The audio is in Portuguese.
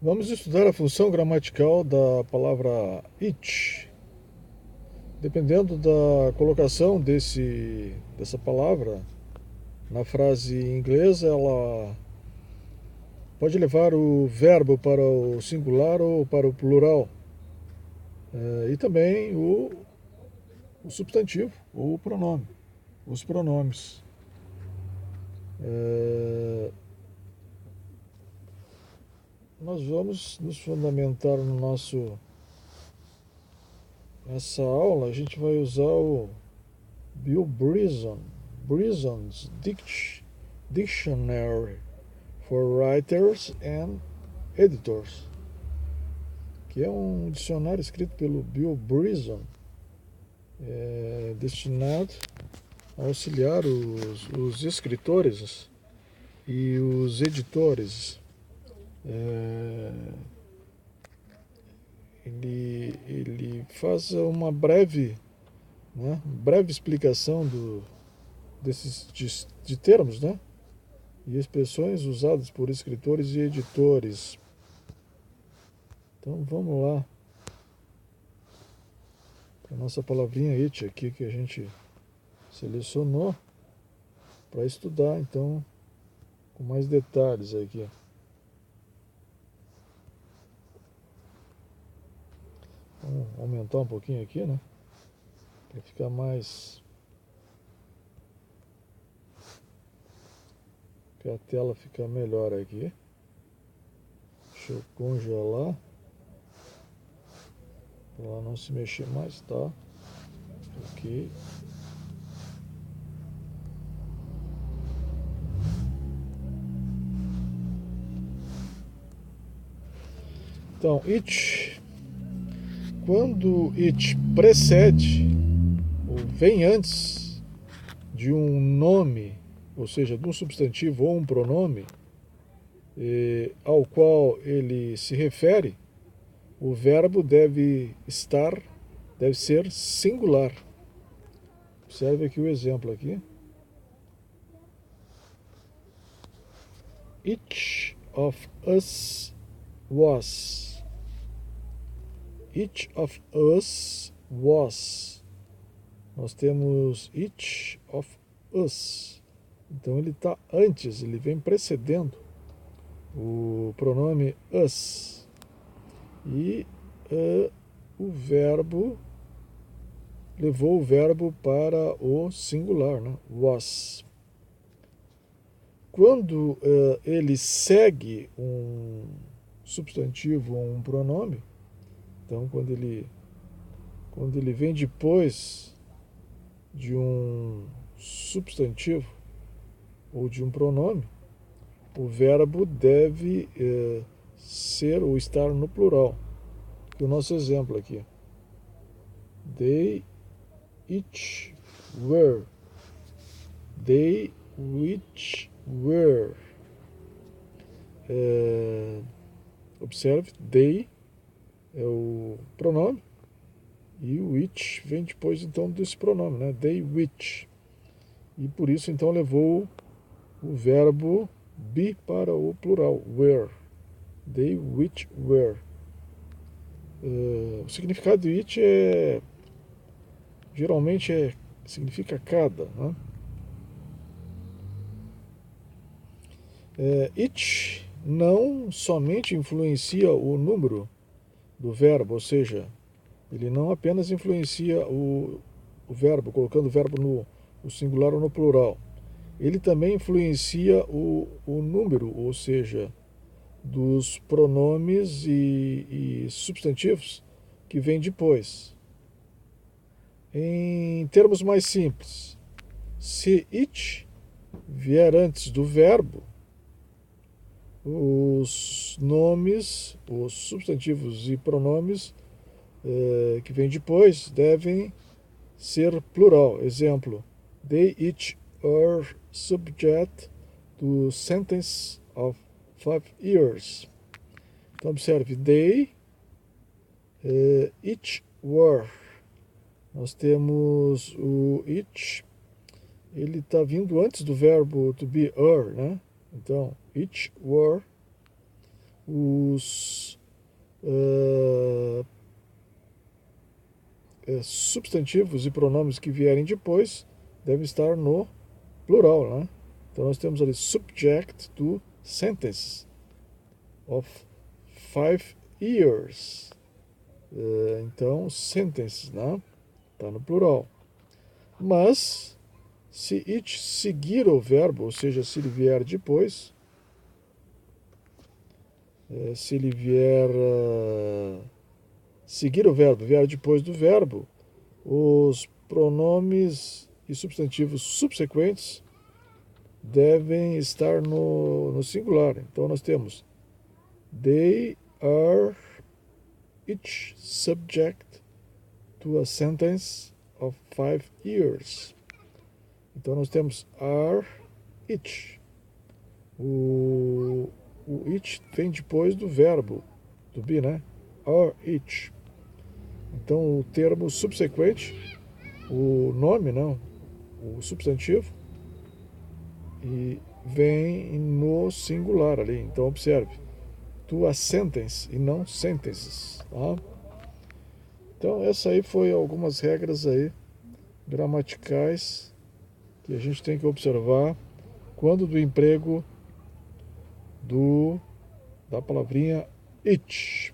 Vamos estudar a função gramatical da palavra it. Dependendo da colocação dessa palavra na frase inglesa, ela pode levar o verbo para o singular ou para o plural. E também o substantivo ou o pronome, os pronomes. É, Nós vamos nos fundamentar nessa aula. A gente vai usar o Bill Brison's Dictionary for Writers and Editors, que é um dicionário escrito pelo Bill Bryson, destinado a auxiliar os escritores e os editores. É, ele faz uma breve explicação de termos, né, e expressões usadas por escritores e editores. Então vamos lá para a nossa palavrinha it aqui que a gente selecionou para estudar, então, com mais detalhes aqui. Vamos aumentar um pouquinho aqui, né? Para ficar mais. Para a tela ficar melhor aqui. Deixa eu congelar. Para ela não se mexer mais, tá? Ok. Então, it. Quando it precede ou vem antes de um nome, ou seja, de um substantivo ou um pronome, ao qual ele se refere, o verbo deve ser singular. Observe aqui o exemplo aqui. Each of us was. Each of us was. Nós temos each of us. Então ele está antes, ele vem precedendo o pronome us. E o verbo levou o verbo para o singular, né? Was. Quando ele segue um substantivo ou um pronome, então quando ele vem depois de um substantivo ou de um pronome, o verbo deve ser ou estar no plural. Que o nosso exemplo aqui. They each were. They which were. Observe, they é o pronome e o which vem depois então desse pronome, né? They which. E por isso então levou o verbo be para o plural, were. They which were. O significado de it geralmente significa cada, né? It não somente influencia o número do verbo, ou seja, ele não apenas influencia o verbo, colocando o verbo no singular ou no plural. Ele também influencia o número, ou seja, dos pronomes e substantivos que vêm depois. Em termos mais simples, se it vier antes do verbo, os nomes, os substantivos e pronomes que vêm depois devem ser plural. Exemplo, they each are subject to sentence of 5 years. Então observe, they each were. Nós temos o each, ele está vindo antes do verbo to be, né? Então, each were os substantivos e pronomes que vierem depois devem estar no plural, né? Então nós temos ali subject to sentence of 5 years. Então, sentences, né? Está no plural. Mas, se it seguir o verbo, ou seja, se ele vier depois, se ele vier seguir o verbo, vier depois do verbo, os pronomes e substantivos subsequentes devem estar no singular. Então nós temos they are each subject to a sentence of 5 years. Então nós temos are each. O each vem depois do verbo, do be, né? Are each. Então o termo subsequente, o nome, não, o substantivo, e vem no singular ali. Então observe, to a sentence e não sentences. Tá? Então essa aí foi algumas regras aí gramaticais que a gente tem que observar quando do emprego da palavrinha it.